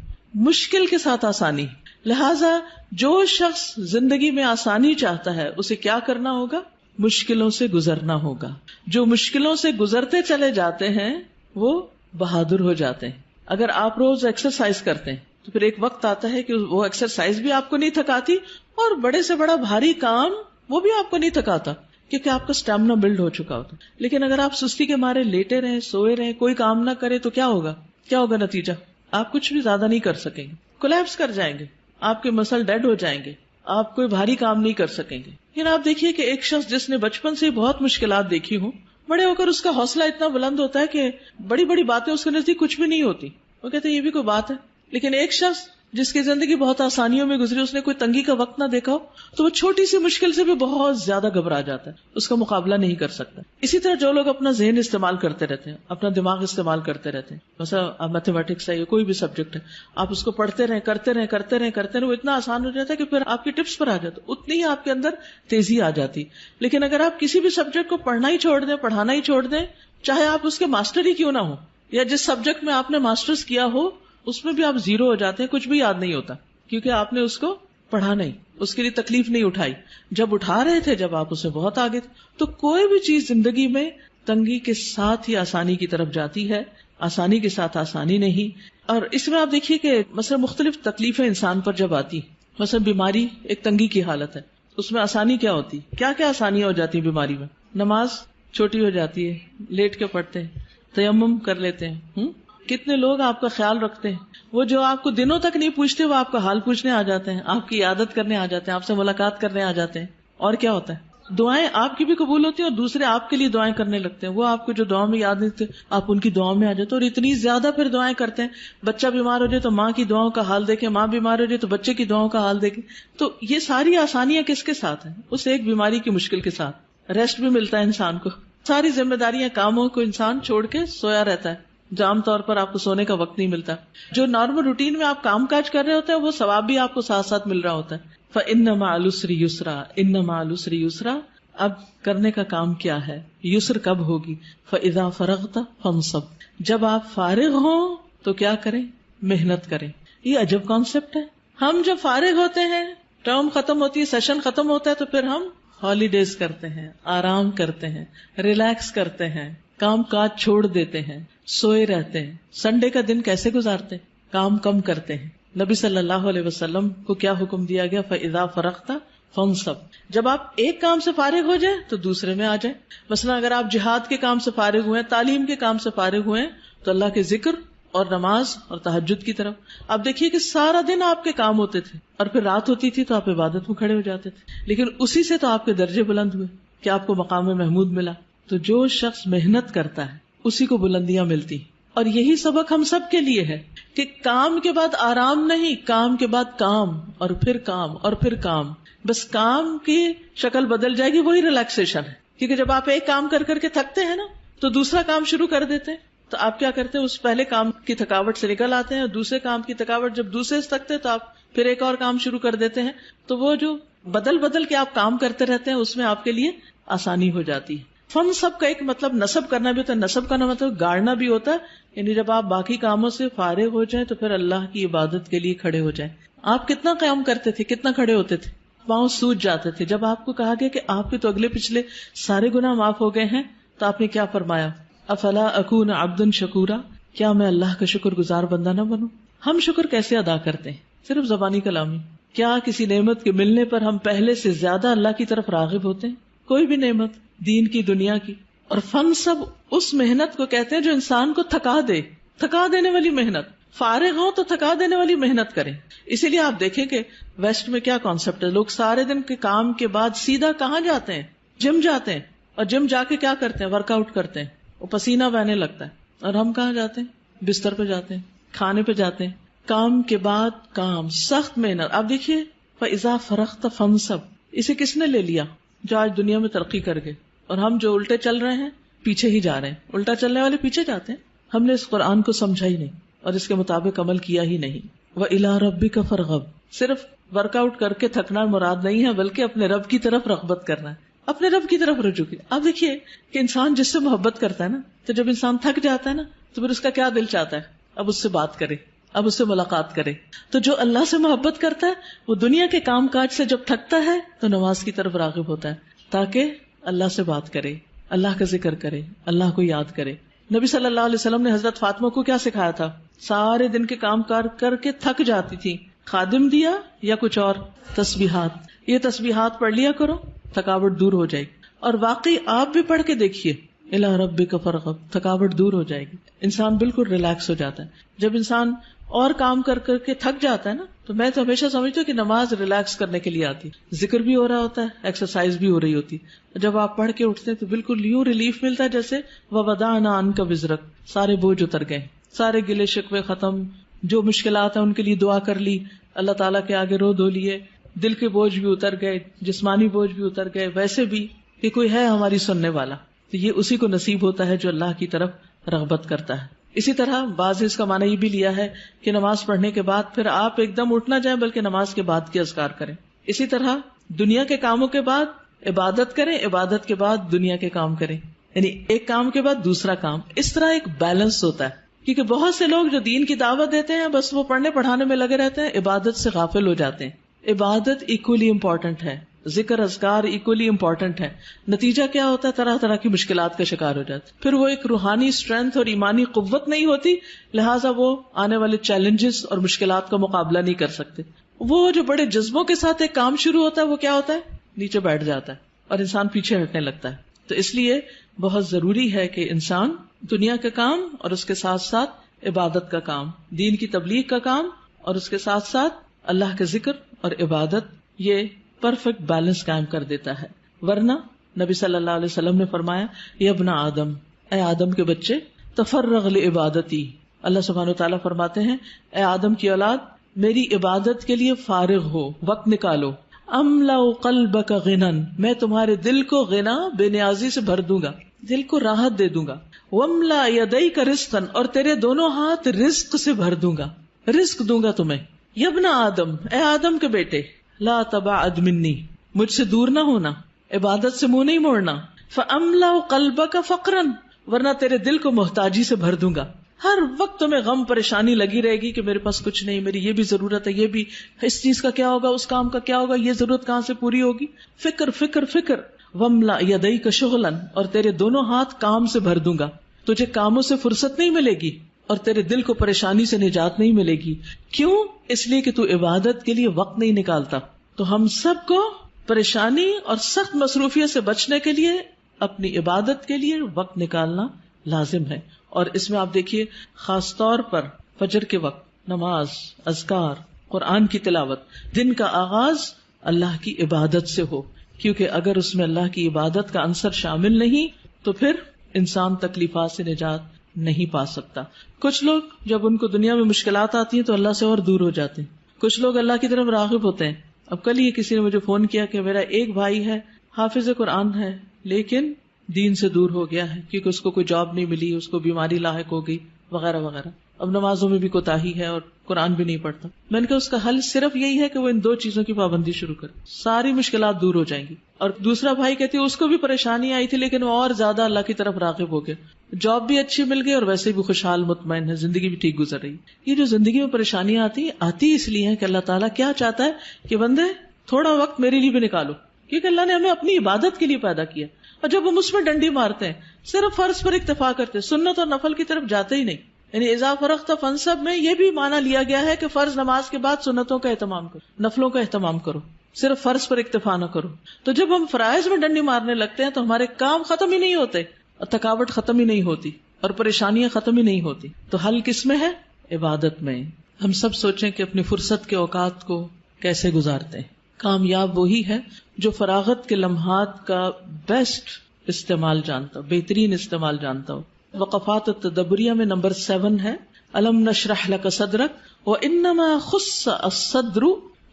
مشکل کے ساتھ آسانی. لہذا جو شخص زندگی میں آسانی چاہتا ہے اسے کیا کرنا ہوگا؟ مشکلوں سے گزرنا ہوگا. جو مشکلوں سے گزرتے چلے جاتے ہیں وہ بہادر ہو جاتے ہیں. اگر آپ روز ایکسرسائز کرتے ہیں تو پھر ایک وقت آتا ہے کہ وہ ایکسرسائز بھی آپ کو نہیں تھکاتی اور بڑے سے بڑا بھاری کام وہ بھی آپ کو نہیں تھکاتا کیونکہ آپ کا اسٹیمنا بلڈ ہو چکا ہوتا. لیکن اگر آپ سستی کے مارے لیٹے رہیں، سوئے رہیں، کوئی کام نہ کرے تو کیا ہوگا؟ کیا ہوگا نتیجہ؟ آپ کچھ بھی زیادہ نہیں کر سکیں گے، کولیپس کر جائیں گے، آپ کے مسل ڈیڈ ہو جائیں گے، آپ کوئی بھاری کام نہیں کر سکیں گے. لیکن آپ دیکھیے کہ ایک شخص جس نے بچپن سے بہت مشکلات دیکھی ہوں، بڑے ہو کر اس کا حوصلہ اتنا بلند ہوتا ہے کہ بڑی بڑی باتیں اس کے نزدیک کچھ بھی نہیں ہوتی. وہ کہتے ہیں یہ بھی کوئی بات ہے. لیکن ایک شخص جس کی زندگی بہت آسانیوں میں گزری، اس نے کوئی تنگی کا وقت نہ دیکھا ہو، تو وہ چھوٹی سی مشکل سے بھی بہت زیادہ گھبرا جاتا ہے، اس کا مقابلہ نہیں کر سکتا. اسی طرح جو لوگ اپنا ذہن استعمال کرتے رہتے ہیں، اپنا دماغ استعمال کرتے رہتے ہیں، مثلا میتھمیٹکس ہے یا کوئی بھی سبجیکٹ ہے، آپ اس کو پڑھتے رہیں کرتے رہیں وہ اتنا آسان ہو جاتا ہے کہ پھر آپ کی ٹپس پر آ جاتا، اتنی ہی آپ کے اندر تیزی آ جاتی. لیکن اگر آپ کسی بھی سبجیکٹ کو پڑھنا ہی چھوڑ دیں، پڑھانا ہی چھوڑ دیں، چاہے آپ اس کے ماسٹر ہی کیوں نہ ہو، یا جس سبجیکٹ میں آپ نے ماسٹرز کیا ہو اس میں بھی آپ زیرو ہو جاتے ہیں، کچھ بھی یاد نہیں ہوتا کیونکہ آپ نے اس کو پڑھا نہیں، اس کے لیے تکلیف نہیں اٹھائی. جب اٹھا رہے تھے، جب آپ اسے بہت آگے تھے. تو کوئی بھی چیز زندگی میں تنگی کے ساتھ ہی آسانی کی طرف جاتی ہے، آسانی کے ساتھ آسانی نہیں. اور اس میں آپ دیکھیے کہ مثلا مختلف تکلیفیں انسان پر جب آتی، مثلا بیماری ایک تنگی کی حالت ہے، اس میں آسانی کیا ہوتی؟ کیا کیا آسانیاں ہو جاتی ہیں بیماری میں؟ نماز چھوٹی ہو جاتی ہے، لیٹ کے پڑھتے ہیں، تیمم کر لیتے ہیں. کتنے لوگ آپ کا خیال رکھتے ہیں، وہ جو آپ کو دنوں تک نہیں پوچھتے وہ آپ کا حال پوچھنے آ جاتے ہیں، آپ کی عیادت کرنے آ جاتے ہیں، آپ سے ملاقات کرنے آ جاتے ہیں. اور کیا ہوتا ہے؟ دعائیں آپ کی بھی قبول ہوتی ہیں اور دوسرے آپ کے لیے دعائیں کرنے لگتے ہیں. وہ آپ کو جو دعا میں یاد نہیں تھے آپ ان کی دعاؤں میں آ جاتے ہیں اور اتنی زیادہ پھر دعائیں کرتے ہیں. بچہ بیمار ہو جائے تو ماں کی دعاؤں کا حال دیکھیں، ماں بیمار ہو جائے تو بچے کی دعاؤں کا حال دیکھیں. تو یہ ساری آسانیاں کس کے ساتھ ہیں؟ اس ایک بیماری کی مشکل کے ساتھ. ریسٹ بھی ملتا ہے انسان کو، ساری ذمہ داریاں کاموں کو انسان چھوڑ کے سویا رہتا ہے. عام طور پر آپ کو سونے کا وقت نہیں ملتا. جو نارمل روٹین میں آپ کام کاج کر رہے ہوتے ہیں وہ ثواب بھی آپ کو ساتھ ساتھ مل رہا ہوتا ہے. فَإِنَّ مَعَ الْعُسْرِ يُسْرًا، إِنَّ مَعَ الْعُسْرِ يُسْرًا. اب کرنے کا کام کیا ہے؟ یسر کب ہوگی؟ فَإِذَا فَرَغْتَ فَانْصَبْ. جب آپ فارغ ہوں تو کیا کریں؟ محنت کریں. یہ عجب کانسیپٹ ہے. ہم جب فارغ ہوتے ہیں، ٹرم ختم ہوتی ہے، سیشن ختم ہوتا ہے، تو پھر ہم ہالیڈیز کرتے ہیں، آرام کرتے ہیں، ریلیکس کرتے ہیں، کام کاج چھوڑ دیتے ہیں، سوئے رہتے ہیں. سنڈے کا دن کیسے گزارتے ہیں؟ کام کم کرتے ہیں. نبی صلی اللہ علیہ وسلم کو کیا حکم دیا گیا؟ فَإِذَا فَرَغْتَ فَانْصَبْ. جب آپ ایک کام سے فارغ ہو جائیں تو دوسرے میں آ جائیں. مثلا اگر آپ جہاد کے کام سے فارغ ہوئے، تعلیم کے کام سے فارغ ہوئے تو اللہ کے ذکر اور نماز اور تہجد کی طرف. آپ دیکھیے کہ سارا دن آپ کے کام ہوتے تھے اور پھر رات ہوتی تھی تو آپ عبادت میں کھڑے ہو جاتے تھے، لیکن اسی سے تو آپ کے درجے بلند ہوئے کہ آپ کو مقام محمود ملا. تو جو شخص محنت کرتا ہے اسی کو بلندیاں ملتی. اور یہی سبق ہم سب کے لیے ہے کہ کام کے بعد آرام نہیں، کام کے بعد کام اور پھر کام اور پھر کام. بس کام کی شکل بدل جائے گی، وہی ریلیکسیشن ہے. کیونکہ جب آپ ایک کام کر کر کے تھکتے ہیں نا تو دوسرا کام شروع کر دیتے ہیں، تو آپ کیا کرتے ہیں؟ اس پہلے کام کی تھکاوٹ سے نکل آتے ہیں اور دوسرے کام کی تھکاوٹ جب دوسرے سے تھکتے تو آپ پھر ایک اور کام شروع کر دیتے ہیں. تو وہ جو بدل بدل کے آپ کام کرتے رہتے ہیں اس میں آپ کے لیے آسانی ہو جاتی ہے. فن سب کا ایک مطلب نصب کرنا بھی ہوتا ہے، نصب کا مطلب گاڑنا بھی ہوتا ہے. یعنی جب آپ باقی کاموں سے فارغ ہو جائیں تو پھر اللہ کی عبادت کے لیے کھڑے ہو جائیں. آپ کتنا قیام کرتے تھے، کتنا کھڑے ہوتے تھے، پاؤں سوج جاتے تھے. جب آپ کو کہا گیا کہ آپ کے تو اگلے پچھلے سارے گناہ معاف ہو گئے ہیں تو آپ نے کیا فرمایا؟ افلا اکون عبدا شکورا، کیا میں اللہ کا شکر گزار بندہ نہ بنوں؟ ہم شکر کیسے ادا کرتے ہیں؟ صرف زبانی کلامی. کیا کسی نعمت کے ملنے پر ہم پہلے سے زیادہ اللہ کی طرف راغب ہوتے ہیں؟ کوئی بھی نعمت، دین کی، دنیا کی. اور فن سب اس محنت کو کہتے ہیں جو انسان کو تھکا دے، تھکا دینے والی محنت. فارغ ہوں تو تھکا دینے والی محنت کریں. اسی لیے آپ دیکھیں کہ ویسٹ میں کیا کانسیپٹ ہے، لوگ سارے دن کے کام کے بعد سیدھا کہاں جاتے ہیں؟ جم جاتے ہیں اور جم جا کے کیا کرتے ہیں؟ ورک آؤٹ کرتے ہیں، وہ پسینہ بہنے لگتا ہے، اور ہم کہاں جاتے ہیں؟ بستر پہ جاتے ہیں، کھانے پہ جاتے ہیں، کام کے بعد کام، سخت محنت. اب دیکھیے فَإِذَا فَرَغْتَ فَانْصَبْ، اسے کس نے لے لیا؟ جو آج دنیا میں ترقی کر گئے، اور ہم جو الٹے چل رہے ہیں پیچھے ہی جا رہے ہیں. الٹا چلنے والے پیچھے جاتے ہیں. ہم نے اس قرآن کو سمجھا ہی نہیں اور اس کے مطابق عمل کیا ہی نہیں. وَإِلَىٰ رَبِّكَ فَارْغَب، صرف ورک آؤٹ کر کے تھکنا مراد نہیں ہے، بلکہ اپنے رب کی طرف رغبت کرنا ہے، اپنے رب کی طرف رجوع کی. اب دیکھیے کہ انسان جس سے محبت کرتا ہے نا، تو جب انسان تھک جاتا ہے نا، تو پھر اس کا کیا دل چاہتا ہے؟ اب اس سے بات کرے، اب اس سے ملاقات کرے. تو جو اللہ سے محبت کرتا ہے وہ دنیا کے کام کاج سے جب تھکتا ہے تو نماز کی طرف راغب ہوتا ہے، تاکہ اللہ سے بات کرے، اللہ کا ذکر کرے، اللہ کو یاد کرے. نبی صلی اللہ علیہ وسلم نے حضرت فاطمہ کو کیا سکھایا تھا؟ سارے دن کے کام کار کر کے تھک جاتی تھی، خادم دیا یا کچھ اور؟ تسبیحات. یہ تسبیحات پڑھ لیا کرو، تھکاوٹ دور ہو جائے گی. اور واقعی آپ بھی پڑھ کے دیکھیے، اِلَىٰ رَبِّكَ فَارْغَب، تھکاوٹ دور ہو جائے گی، انسان بالکل ریلیکس ہو جاتا ہے. جب انسان اور کام کر کر کے تھک جاتا ہے نا، تو میں تو ہمیشہ سمجھتی ہوں کہ نماز ریلیکس کرنے کے لیے آتی، ذکر بھی ہو رہا ہوتا ہے، ایکسرسائز بھی ہو رہی ہوتی. جب آپ پڑھ کے اٹھتے ہیں تو بالکل یوں ریلیف ملتا ہے جیسے وَوَضَعْنَا عَنْكَ وِزْرَكَ، سارے بوجھ اتر گئے، سارے گلے شکوے ختم، جو مشکلات ہیں ان کے لیے دعا کر لی، اللہ تعالیٰ کے آگے رو دھو لیے، دل کے بوجھ بھی اتر گئے، جسمانی بوجھ بھی اتر گئے. ویسے بھی کہ کوئی ہے ہماری سننے والا، تو یہ اسی کو نصیب ہوتا ہے جو اللہ کی طرف رغبت کرتا ہے. اسی طرح بعض اس کا معنی یہ بھی لیا ہے کہ نماز پڑھنے کے بعد پھر آپ ایک دم اٹھ نہ جائیں، بلکہ نماز کے بعد کے اذکار کریں. اسی طرح دنیا کے کاموں کے بعد عبادت کریں، عبادت کے بعد دنیا کے کام کریں، یعنی ایک کام کے بعد دوسرا کام. اس طرح ایک بیلنس ہوتا ہے، کیونکہ بہت سے لوگ جو دین کی دعوت دیتے ہیں بس وہ پڑھنے پڑھانے میں لگے رہتے ہیں، عبادت سے غافل ہو جاتے ہیں. عبادت ایکولی امپورٹنٹ ہے، ذکر اذکار ایکولی امپورٹنٹ ہے. نتیجہ کیا ہوتا ہے؟ طرح طرح کی مشکلات کا شکار ہو جاتے. پھر وہ ایک روحانی اسٹرینتھ اور ایمانی قوت نہیں ہوتی، لہٰذا وہ آنے والے چیلنجز اور مشکلات کا مقابلہ نہیں کر سکتے. وہ جو بڑے جذبوں کے ساتھ ایک کام شروع ہوتا ہے وہ کیا ہوتا ہے؟ نیچے بیٹھ جاتا ہے اور انسان پیچھے ہٹنے لگتا ہے. تو اس لیے بہت ضروری ہے کہ انسان دنیا کا کام اور اس کے ساتھ ساتھ عبادت کا کام، دین کی تبلیغ کا کام اور اس کے ساتھ ساتھ اللہ کا ذکر اور عبادت، یہ پرفیکٹ بیلنس قائم کر دیتا ہے. ورنہ نبی صلی اللہ علیہ وسلم نے فرمایا، یا ابن آدم، اے آدم کے بچے، تفرغ لعبادتی، اللہ سبحانہ وتعالیٰ فرماتے ہیں اے آدم کی اولاد میری عبادت کے لیے فارغ ہو، وقت نکالو. املا قلبک غنا، میں تمہارے دل کو غنا، بے نیازی سے بھر دوں گا، دل کو راحت دے دوں گا. واملا یدیک رزقا، اور تیرے دونوں ہاتھ رزق سے بھر دوں گا، رزق دوں گا تمہیں. یا ابن آدم، اے آدم کے بیٹے، لا تبعد منی، مجھ سے دور نہ ہونا، عبادت سے منہ نہیں موڑنا. فاملا قلبک فقرا، ورنہ تیرے دل کو محتاجی سے بھر دوں گا. ہر وقت تمہیں غم پریشانی لگی رہے گی کہ میرے پاس کچھ نہیں، میری یہ بھی ضرورت ہے، یہ بھی، اس چیز کا کیا ہوگا، اس کام کا کیا ہوگا، یہ ضرورت کہاں سے پوری ہوگی. فکر فکر فکر. واملا یدیک شغلا، اور تیرے دونوں ہاتھ کام سے بھر دوں گا، تجھے کاموں سے فرصت نہیں ملے گی اور تیرے دل کو پریشانی سے نجات نہیں ملے گی. کیوں؟ اس لیے کہ تو عبادت کے لیے وقت نہیں نکالتا. تو ہم سب کو پریشانی اور سخت مصروفیت سے بچنے کے لیے اپنی عبادت کے لیے وقت نکالنا لازم ہے. اور اس میں آپ دیکھیے خاص طور پر فجر کے وقت نماز، اذکار، قرآن کی تلاوت، دن کا آغاز اللہ کی عبادت سے ہو، کیونکہ اگر اس میں اللہ کی عبادت کا عنصر شامل نہیں تو پھر انسان تکلیفات سے نجات نہیں پا سکتا. کچھ لوگ جب ان کو دنیا میں مشکلات آتی ہیں تو اللہ سے اور دور ہو جاتے ہیں، کچھ لوگ اللہ کی طرف راغب ہوتے ہیں. اب کل ہی کسی نے مجھے فون کیا کہ میرا ایک بھائی ہے، حافظ قرآن ہے، لیکن دین سے دور ہو گیا ہے کیونکہ اس کو کوئی جاب نہیں ملی، اس کو بیماری لاحق ہو گئی وغیرہ وغیرہ. اب نمازوں میں بھی کوتاہی ہے اور قرآن بھی نہیں پڑھتا. میں نے کہا اس کا حل صرف یہی ہے کہ وہ ان دو چیزوں کی پابندی شروع کرے، ساری مشکلات دور ہو جائیں گی. اور دوسرا بھائی کہتے ہیں اس کو بھی پریشانی آئی تھی لیکن وہ اور زیادہ اللہ کی طرف راغب ہو گئے، جاب بھی اچھی مل گئی اور ویسے بھی خوشحال مطمئن ہے، زندگی بھی ٹھیک گزر رہی. یہ جو زندگی میں پریشانیاں آتی اس لیے ہے کہ اللہ تعالیٰ کیا چاہتا ہے کہ بندے تھوڑا وقت میرے لیے بھی نکالو، کیونکہ اللہ نے ہمیں اپنی عبادت کے لیے پیدا کیا. اور جب ہم اس میں ڈنڈی مارتے ہیں، صرف فرض پر اکتفا کرتے، سنت اور نفل کی طرف جاتے ہی نہیں. یعنی اذا فرغت فانصب میں یہ بھی معنی لیا گیا ہے کہ فرض نماز کے بعد سنتوں کا اہتمام کرو، نفلوں کا اہتمام کرو، صرف فرض پر اکتفا نہ کرو. تو جب ہم فرائض میں ڈنڈی مارنے لگتے ہیں تو ہمارے کام ختم ہی نہیں ہوتے اور تھکاوٹ ختم ہی نہیں ہوتی اور پریشانیاں ختم ہی نہیں ہوتی. تو حل کس میں ہے؟ عبادت میں. ہم سب سوچیں کہ اپنی فرصت کے اوقات کو کیسے گزارتے ہیں. کامیاب وہی ہے جو فراغت کے لمحات کا بیسٹ استعمال جانتا ہو، بہترین استعمال جانتا ہو. وقفات التدبریہ میں نمبر 7 ہے الم نشرح لک صدرک وانما خص الصدر.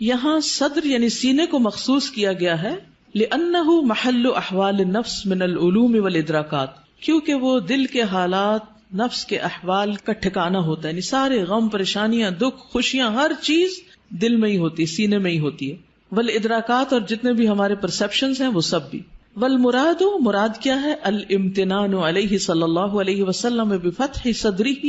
یہاں صدر یعنی سینے کو مخصوص کیا گیا ہے لأنه محل احوال النفس من العلوم والادراکات، کیونکہ وہ دل کے حالات، نفس کے احوال کا ٹھکانہ ہوتا ہے. یعنی سارے غم، پریشانیاں، دکھ، خوشیاں، ہر چیز دل میں ہی ہوتی ہے، سینے میں ہی ہوتی ہے. والادراکات، اور جتنے بھی ہمارے پرسپشنز ہیں وہ سب بھی. والمراد، مراد کیا ہے؟ الامتنان علیہ صلی اللہ علیہ وسلم بفتح صدرہ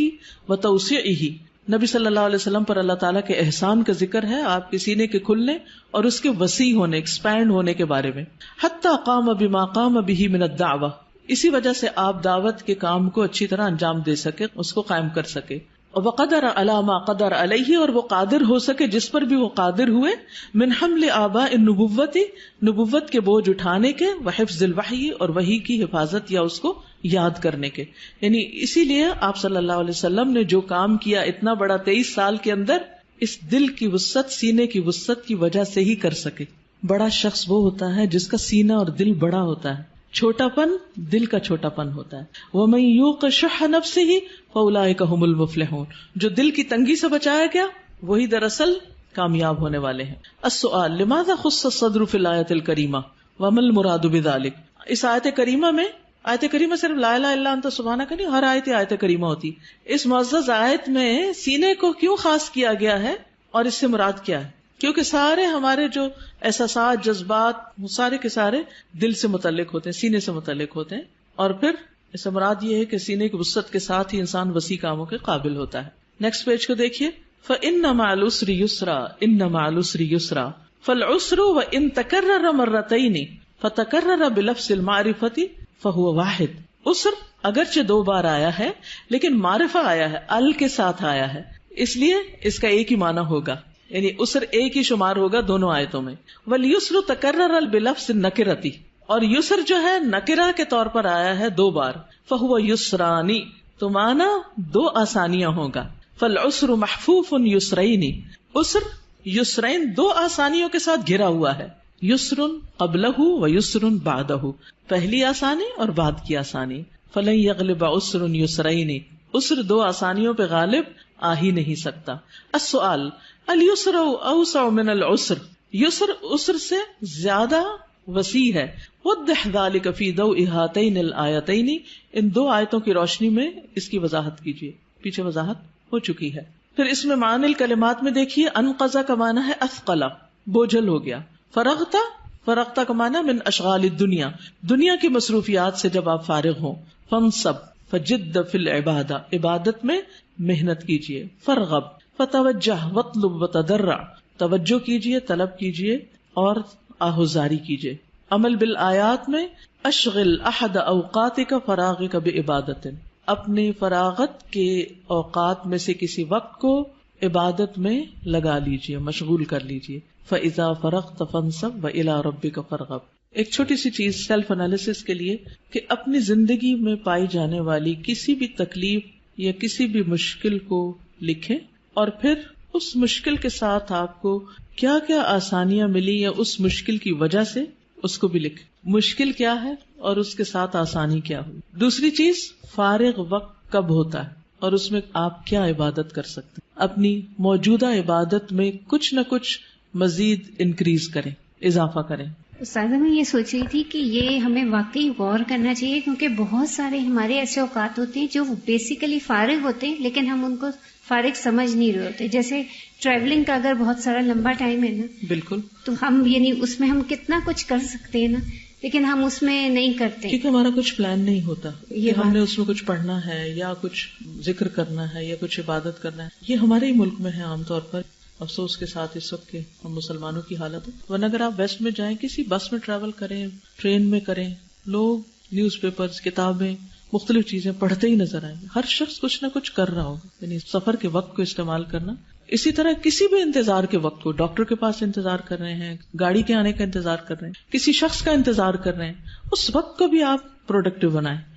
وتوسیعہ. نبی صلی اللہ علیہ وسلم پر اللہ تعالیٰ کے احسان کا ذکر ہے، آپ کے سینے کے کھلنے اور اس کے وسیع ہونے، ایکسپینڈ ہونے کے بارے میں. حتی قام بما قام بہ من الدعوہ، اسی وجہ سے آپ دعوت کے کام کو اچھی طرح انجام دے سکے، اس کو قائم کر سکے. وقدر علی ما قدر علیہ، اور وہ قادر ہو سکے جس پر بھی وہ قادر ہوئے. من حمل آباء النبوۃ، نبوت کے بوجھ اٹھانے کے، وحفظ الوحی، اور وحی کی حفاظت یا اس کو یاد کرنے کے. یعنی اسی لیے آپ صلی اللہ علیہ وسلم نے جو کام کیا اتنا بڑا 23 سال کے اندر، اس دل کی وسعت، سینے کی وسعت کی وجہ سے ہی کر سکے. بڑا شخص وہ ہوتا ہے جس کا سینہ اور دل بڑا ہوتا ہے، چھوٹا پن دل کا چھوٹا پن ہوتا ہے. وَمَن يُوقَ شُحَّ نَفْسِهِ فَأُولَٰئِكَ هُمُ الْمُفْلِحُونَ. جو دل کی تنگی سے بچایا گیا وہی دراصل کامیاب ہونے والے ہیں. السؤال لماذا خص الصدر في الآية الكريمة وما المراد بذلك. اس آیت کریمہ میں، آیت کریمہ صرف لا الہ الا انت سبحانک نہیں، ہر آیت کریمہ ہوتی. اس معزز آیت میں سینے کو کیوں خاص کیا گیا ہے اور اس سے مراد کیا ہے؟ کیونکہ سارے ہمارے جو احساسات، جذبات، سارے کے سارے دل سے متعلق ہوتے ہیں، سینے سے متعلق ہوتے ہیں. اور پھر اس سے مراد یہ ہے کہ سینے کی وسعت کے ساتھ ہی انسان وسیع کاموں کے قابل ہوتا ہے. نیکسٹ پیج کو دیکھیے. فَإِنَّ مَعَ الْعُسْرِ يُسْرًا إِنَّ مَعَ الْعُسْرِ يُسْرًا فَالْعُسْرُ وَإِن تَكَرَّرَ مَرَّتَيْنِ فَتَكَرَّرَ بِلَفْظِ الْمَعْرِفَةِ فَهُوَ واحد. عسر اگرچہ 2 بار آیا ہے لیکن معرفہ آیا ہے، ال کے ساتھ آیا ہے، اس لیے اس کا ایک ہی معنی ہوگا، یعنی عسر ایک ہی شمار ہوگا دونوں آیتوں میں. وَالْيُسْرُ تَكَرَّرَ بِلَفْظِ النَّكِرَةِ، اور یسر جو ہے نکرہ کے طور پر آیا ہے 2 بار. فَهُوَ يُسْرَانِ، تو معنی 2 آسانیاں ہوگا. فَالْعُسْرُ مَحْفُوفٌ يُسْرَيْنِ، عسر یسرین 2 آسانیوں کے ساتھ گھرا ہوا ہے. یسرٌ قبلہ و یسرٌ بعدہ، پہلی آسانی اور بعد کی آسانی. فَلَن يَغْلِبَ عُسْرٌ يُسْرَيْنِ، عسر 2 آسانیوں پہ غالب آ ہی نہیں سکتا. السؤال الیسر اوسع من العسر، یسر عسر سے زیادہ وسیع ہے. وضح ذلك في ضوء هاتين الآيتين، ان 2 آیتوں کی روشنی میں اس کی وضاحت کیجیے، پیچھے وضاحت ہو چکی ہے. پھر اس میں معنی الکلمات میں دیکھیے. انقضا کا معنی ہے اثقلا، بوجھل ہو گیا. فرغتا، فرغتا کا معنی من اشغال الدنیا، دنیا کی مصروفیات سے جب آپ فارغ ہوں. فانصب فجد فی العبادہ، عبادت میں محنت کیجیے. فرغب فتوجہ واطلب وتضرع، توجہ کیجیے، طلب کیجیے اور آہوزاری کیجیے. عمل بالآیات میں اشغل احد اوقاتک فراغک بعبادت، اپنے فراغت کے اوقات میں سے کسی وقت کو عبادت میں لگا لیجیے، مشغول کر لیجیے. فاذا فرغت فانصب والى ربک فارغب. ایک چھوٹی سی چیز سیلف انالیسس کے لیے کہ اپنی زندگی میں پائی جانے والی کسی بھی تکلیف یا کسی بھی مشکل کو لکھیں اور پھر اس مشکل کے ساتھ آپ کو کیا کیا آسانیاں ملی یا اس مشکل کی وجہ سے اس کو بھی لکھیں. مشکل کیا ہے اور اس کے ساتھ آسانی کیا ہوئی. دوسری چیز، فارغ وقت کب ہوتا ہے اور اس میں آپ کیا عبادت کر سکتے ہیں. اپنی موجودہ عبادت میں کچھ نہ کچھ مزید انکریز کریں، اضافہ کریں. استاذہ میں یہ سوچ رہی تھی کہ یہ ہمیں واقعی غور کرنا چاہیے، کیونکہ بہت سارے ہمارے ایسے اوقات ہوتے ہیں جو بیسیکلی فارغ ہوتے ہیں لیکن ہم ان کو فارغ سمجھ نہیں رہے ہوتے. جیسے ٹریولنگ کا اگر بہت سارا لمبا ٹائم ہے نا، بالکل، تو ہم یعنی اس میں ہم کتنا کچھ کر سکتے ہیں نا، لیکن ہم اس میں نہیں کرتے کیونکہ ہمارا کچھ پلان نہیں ہوتا کہ ہم نے اس میں کچھ پڑھنا ہے یا کچھ ذکر کرنا ہے یا کچھ عبادت کرنا ہے. یہ ہمارے ہی ملک میں ہے عام طور پر، افسوس کے ساتھ اس وقت کے ہم مسلمانوں کی حالت ہے. ورنہ اگر آپ ویسٹ میں جائیں، کسی بس میں ٹریول کریں، ٹرین میں کریں، لوگ نیوز پیپرز، کتابیں، مختلف چیزیں پڑھتے ہی نظر آئیں گے. ہر شخص کچھ نہ کچھ کر رہا ہوگا، یعنی سفر کے وقت کو استعمال کرنا. اسی طرح کسی بھی انتظار کے وقت کو، ڈاکٹر کے پاس انتظار کر رہے ہیں، گاڑی کے آنے کا انتظار کر رہے ہیں، کسی شخص کا انتظار کر رہے ہیں، اس وقت کو بھی آپ پروڈکٹیو بنائیں.